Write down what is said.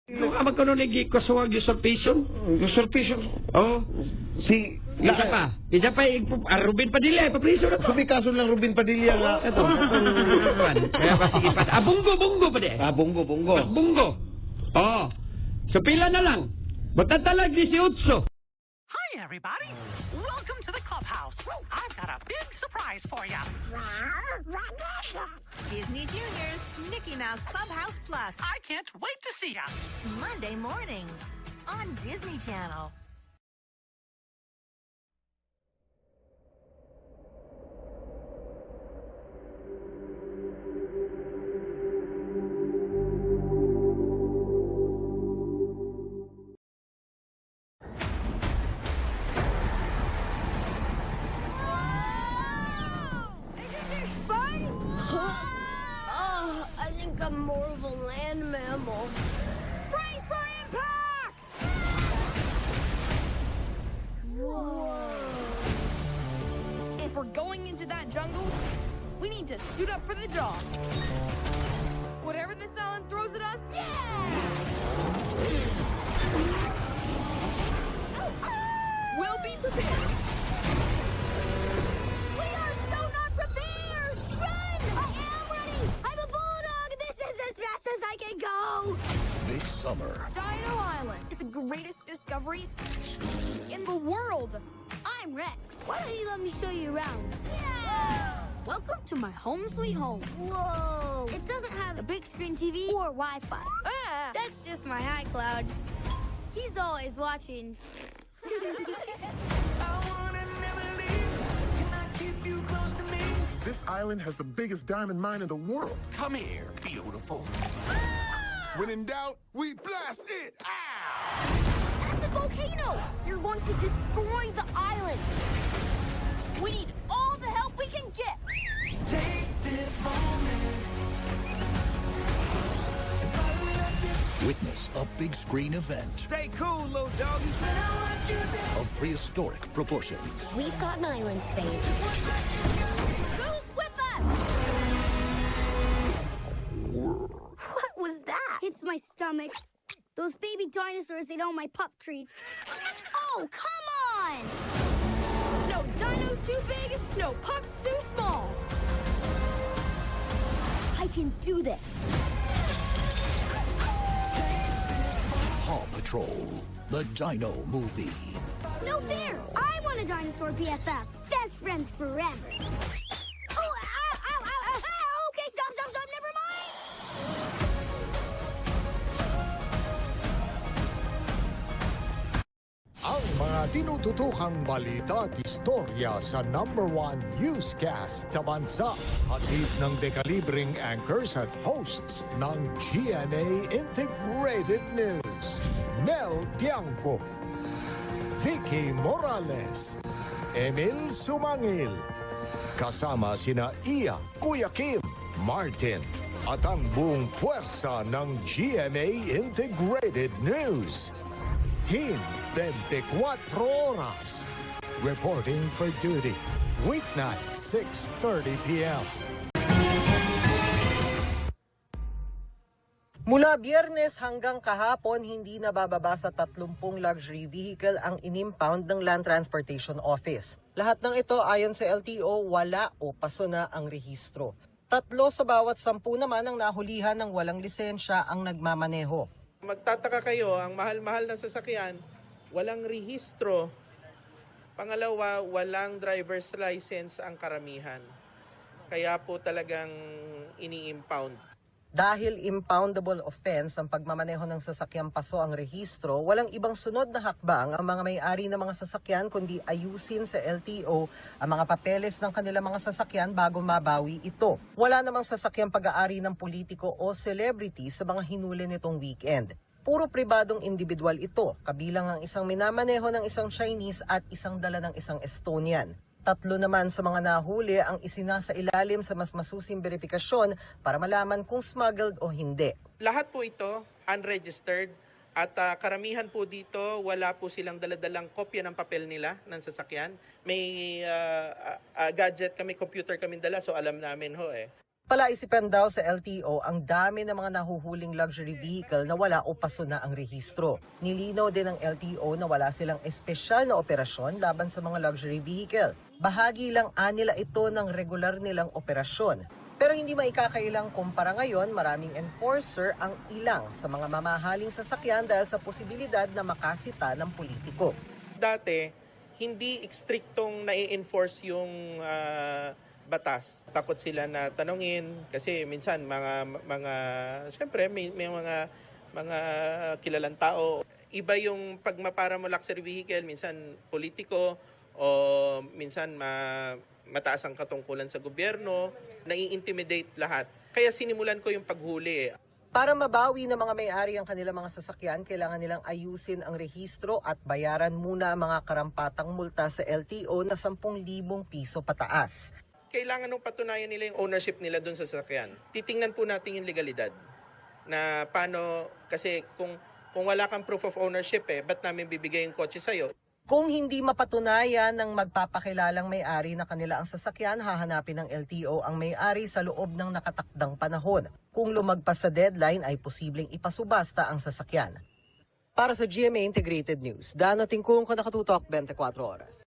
Kung ama ko nung nagkikasuwag usurpation. Usurpation. Oo. Si... Isa pa. Isa pa, Ruben Padilla, papriso na to. Sabi kaso ng Ruben Padilla nga. Ito. Kaya pa, sige pa. Bunggo pa de. Bunggo. Bunggo. Oo. So, pila na lang. Matatalag 18. Hi, everybody. Welcome to the clubhouse. I've got a big surprise for you. Disney Junior's Mickey Mouse Clubhouse Plus. I can't wait to see ya. Monday mornings on Disney Channel. I think I'm more of a land mammal. Brace for impact! Whoa. If we're going into that jungle, we need to suit up for the job. Whatever this island throws at us, we'll be prepared. We are so not prepared! Run! I am running! I'm a bulldog! This is as fast as I can go! This summer, Dino Island is the greatest discovery in the world. I'm Rex. Why don't you let me show you around? Yeah! Welcome to my home sweet home. Whoa! It doesn't have a big screen TV or Wi-Fi. Ah, That's just my iCloud. He's always watching. This island has the biggest diamond mine in the world. come here, beautiful. When in doubt, we blast it! That's a volcano! you're going to destroy the island. We need all the help we can get! Witness a big screen event Stay cool, little doggy. of prehistoric proportions. We've got an island saved. Who's with us? What was that? It's my stomach. Those baby dinosaurs ate all my pup treats. Oh, come on! No dino's too big, no pup's too small. I can do this. Paw Patrol, the Dino Movie. No fair! I want a dinosaur BFF. Best friends forever. Oh, ow, ow, ow, ow. Ah, okay, stop, never mind. Ang mga tinututukang balita at istorya sa #1 newscast sa bansa. Hatid ng dekalibreng anchors at hosts ng GMA Integrated News. Mel Tiangco, Vicky Morales, Emil Sumangil. Kasama sina Iya, Kuya Kim, Martin, at ang buong puwersa ng GMA Integrated News. Team 24 Oras. Reporting for duty. Weeknight, 6:30 p.m. Mula Biyernes hanggang kahapon, hindi nabababa sa 30 luxury vehicle ang inimpound ng Land Transportation Office. Lahat ng ito ayon sa LTO, wala o paso na ang rehistro. 3 sa bawat 10 naman ang nahulihan ng walang lisensya ang nagmamaneho. Magtataka kayo, ang mahal-mahal na sasakyan, walang rehistro. Pangalawa, walang driver's license ang karamihan. Kaya po talagang ini-impound. Dahil impoundable offense ang pagmamaneho ng sasakyang paso ang rehistro, walang ibang sunod na hakbang ang mga may-ari ng mga sasakyan kundi ayusin sa LTO ang mga papeles ng kanilang mga sasakyan bago mabawi ito. Wala namang sasakyang pag-aari ng politiko o celebrity sa mga hinuli nitong weekend. Puro pribadong individual ito, kabilang ang isang minamaneho ng isang Chinese at isang dala ng isang Estonian. 3 naman sa mga nahuli ang isinasa ilalim sa mas masusing verifikasyon para malaman kung smuggled o hindi. Lahat po ito unregistered at karamihan po dito wala po silang daladalang kopya ng papel nila ng sasakyan. May gadget kami, computer kami dala, so alam namin ho eh. Palaisipan daw sa LTO ang dami ng mga nahuhuling luxury vehicle na wala o paso na ang rehistro. Nilinaw din ng LTO na wala silang espesyal na operasyon laban sa mga luxury vehicle. Bahagi lang nila ito ng regular nilang operasyon. Pero hindi maikakailang kumpara ngayon, maraming enforcer ang ilang sa mga mamahaling sasakyan dahil sa posibilidad na makasita ng politiko. Dati, hindi striktong nai-enforce yung batas. Takot sila na tanungin kasi minsan syempre may mga kilalang tao. Iba yung pagmapara mo luxury vehicle, minsan politiko o minsan mataas ang katungkulan sa gobyerno, nai-intimidate lahat. Kaya sinimulan ko yung paghuli. Para mabawi ng mga may-ari ang kanilang mga sasakyan, kailangan nilang ayusin ang rehistro at bayaran muna ang mga karampatang multa sa LTO na 10,000 piso pataas. Kailangan nung patunayan nila yung ownership nila doon sa sasakyan. Titingnan po natin yung legalidad. Na paano, kasi kung wala kang proof of ownership ba't namin bibigay yung kotse sa'yo? Kung hindi mapatunayan ng magpapakilalang may-ari na kanila ang sasakyan, hahanapin ng LTO ang may-ari sa loob ng nakatakdang panahon. Kung lumagpas sa deadline ay posibleng ipasubasta ang sasakyan. Para sa GMA Integrated News, Dano Tingkung, Nakatutok, 24 Oras.